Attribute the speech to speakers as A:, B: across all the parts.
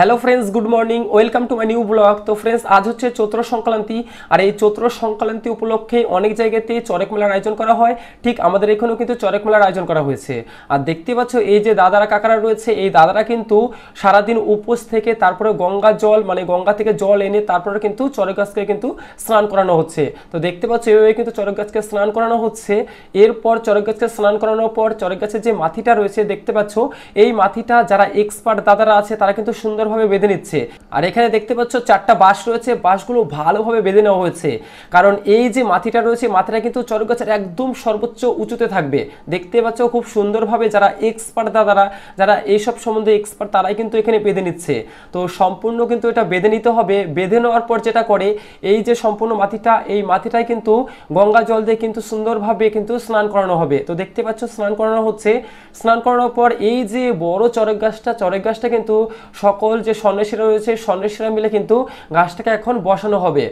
A: Hello friends, good morning, welcome to my new blog. তো friends, আজ হচ্ছে চৈত্র সংক্রান্তি, আর এই চৈত্র সংক্রান্তি উপলক্ষে অনেক জায়গাতে চড়ক মেলার আয়োজন করা হয়। ঠিক আমাদের এখানেও কিন্তু চড়ক মেলার আয়োজন করা হয়েছে। আর দেখতে পাচ্ছ এই যে দাদারা কাকারা রয়েছে, এই দাদারা কিন্তু সারাদিন উপোস থেকে তারপরে গঙ্গা জল মানে গঙ্গা থেকে জল এনে তারপরে কিন্তু চড়ক গাছকে কিন্তু স্নান করানো হচ্ছে। তো দেখতে পাচ্ছ এইভাবে কিন্তু চড়ক গাছকে স্নান করানো হচ্ছে। এরপর চড়ক গাছকে স্নান করানোর পর চড়ক গাছের যে মাথিটা রয়েছে দেখতে পাচ্ছ, এই মাথিটা যারা এক্সপার্ট দাদারা আছে তারা কিন্তু সুন্দরভাবে বেঁধে নিচ্ছে। আর এখানে দেখতে পাচ্ছ চারটা বাঁশ রয়েছে, বাঁশগুলো ভালোভাবে বেঁধে নেওয়া হয়েছে, কারণ এই যে মাথিটা রয়েছে মাথিটা কিন্তু চড়ক গাছের একদম সর্বোচ্চ উঁচুতে থাকবে। দেখতে পাচ্ছ খুব সুন্দরভাবে যারা এক্সপার্ট দাদারা, যারা এইসব সম্বন্ধে এক্সপার্ট, তারাই কিন্তু এখানে বেঁধে নিচ্ছে। তো সম্পূর্ণ কিন্তু এটা বেঁধে নিতে হবে। বেঁধে নেওয়ার পর যেটা করে, এই যে সম্পূর্ণ মাথিটা, এই মাথিটাই কিন্তু গঙ্গা জল দিয়ে কিন্তু সুন্দরভাবে কিন্তু স্নান করানো হবে। তো দেখতে পাচ্ছ স্নান করানো হচ্ছে। স্নান করানোর পর এই যে বড় চড়ক গাছটা কিন্তু সকল যে সন্ন্যাসীরা রয়েছে সন্ন্যাসীরা মিলে কিন্তু গাছটাকে এখন বসানো হবে।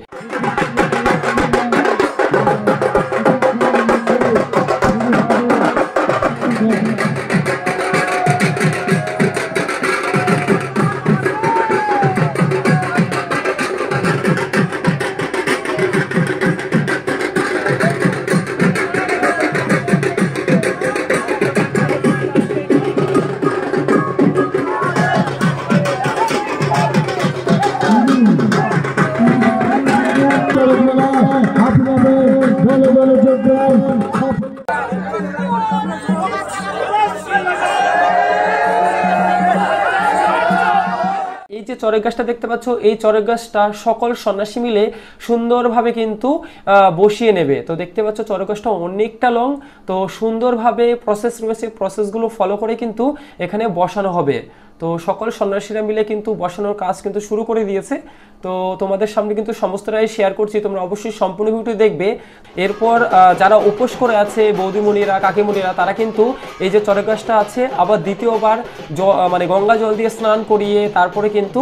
A: এই যে চড়ক গাছটা দেখতে পাচ্ছ, এই চড়ক গাছটা সকল সন্ন্যাসী মিলে সুন্দরভাবে কিন্তু বসিয়ে নেবে। তো দেখতে পাচ্ছ চড়ক গাছটা অনেকটা লং, তো সুন্দরভাবে প্রসেস রয়েছে, প্রসেসগুলো ফলো করে কিন্তু এখানে বসানো হবে। তো সকল সন্ন্যাসীরা মিলে কিন্তু বসানোর কাজ কিন্তু শুরু করে দিয়েছে। তো তোমাদের সামনে কিন্তু সমস্তটাই শেয়ার করছি, তোমরা অবশ্যই সম্পূর্ণ ভিডিওটি দেখবে। এরপর যারা উপোস করে আছে বৌদিমণিরা, কাকিমণিরা, তারা কিন্তু এই যে চড়ক গাছটা আছে আবার দ্বিতীয়বার মানে গঙ্গা জল দিয়ে স্নান করিয়ে তারপরে কিন্তু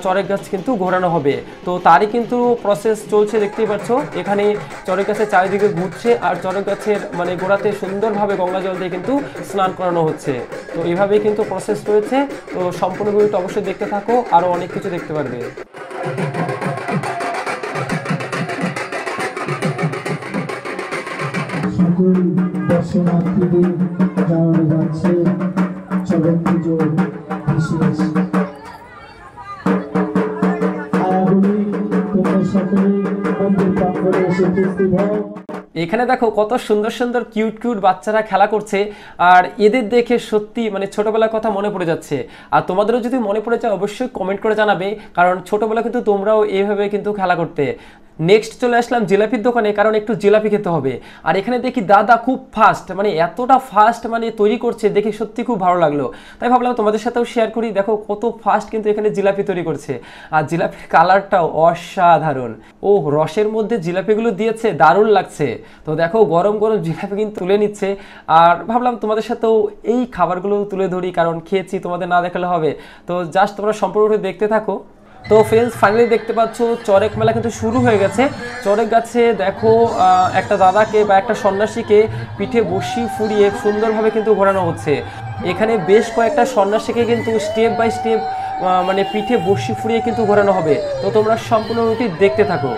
A: চড়ক গাছ কিন্তু ঘোরানো হবে। তো তারই কিন্তু প্রসেস চলছে, দেখতেই পাচ্ছ এখানে চড়ক গাছের চারিদিকে ঘুরছে আর চড়ক গাছের মানে গোড়াতে সুন্দরভাবে গঙ্গা জল দিয়ে কিন্তু স্নান করানো হচ্ছে। তো এইভাবেই কিন্তু প্রসেস রয়েছে। তো সম্পূর্ণ ভিডিওটা অবশ্যই দেখতে থাকো, আরো অনেক কিছু দেখতে পারবে।
B: সকল দর্শনার্থীদের জানানো যাচ্ছে চরক পুজোর বিশেষ আয়াবলী। তোমরা সকলে মন্দির প্রাঙ্গণে এসে উপস্থিত হও।
A: এখানে দেখো কত সুন্দর সুন্দর কিউট কিউট বাচ্চারা খেলা করছে, আর এদের দেখে সত্যি মানে ছোটবেলার কথা মনে পড়ে যাচ্ছে। আর তোমাদেরও যদি মনে পড়ে যায় অবশ্যই কমেন্ট করে জানাবে, কারণ ছোটবেলা কিন্তু তোমরাও এইভাবে কিন্তু খেলা করতে। নেক্সট চলে আসলাম জিলাপির দোকানে, কারণ একটু জিলাপি খেতে হবে। আর এখানে দেখি দাদা খুব ফাস্ট, মানে এতটা ফাস্ট মানে তৈরি করছে, দেখে সত্যি খুব ভালো লাগলো। তাই ভাবলাম তোমাদের সাথেও শেয়ার করি। দেখো কত ফাস্ট কিন্তু এখানে জিলাপি তৈরি করছে, আর জিলাপির কালারটাও অসাধারণ। ও রসের মধ্যে জিলাপিগুলো দিয়েছে, দারুণ লাগছে। তো দেখো গরম গরম জিলাপি কিন্তু তুলে নিচ্ছে, আর ভাবলাম তোমাদের সাথেও এই খাবারগুলো তুলে ধরি, কারণ খেয়েছি তোমাদের না দেখালে হবে। তো জাস্ট তোমরা সম্পূর্ণ দেখতে থাকো। তো ফ্রেন্ডস, ফাইনালি দেখতে পাচ্ছ চড়ক মেলা কিন্তু শুরু হয়ে গেছে। চড়ক গাছে দেখো একটা দাদাকে বা একটা সন্ন্যাসীকে পিঠে বসি ফুরিয়ে সুন্দরভাবে কিন্তু ঘোরানো হচ্ছে। এখানে বেশ কয়েকটা সন্ন্যাসীকে কিন্তু স্টেপ বাই স্টেপ মানে পিঠে বসি ফুরিয়ে কিন্তু ঘোরানো হবে। তো তোমরা সম্পূর্ণ রুটি দেখতে থাকো।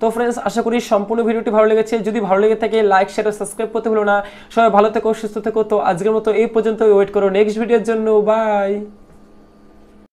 A: তো ফ্রেন্ডস, আশা করি সম্পূর্ণ ভিডিওটি ভালো লেগেছে। যদি ভালো লেগে থাকে লাইক শেয়ার ও সাবস্ক্রাইব করতে ভুলো না। সবাই ভালো থেকো, সুস্থ থেকো। তো আজকের মতো এই পর্যন্ত, ওয়েট করো নেক্সট ভিডিওর জন্য। বাই।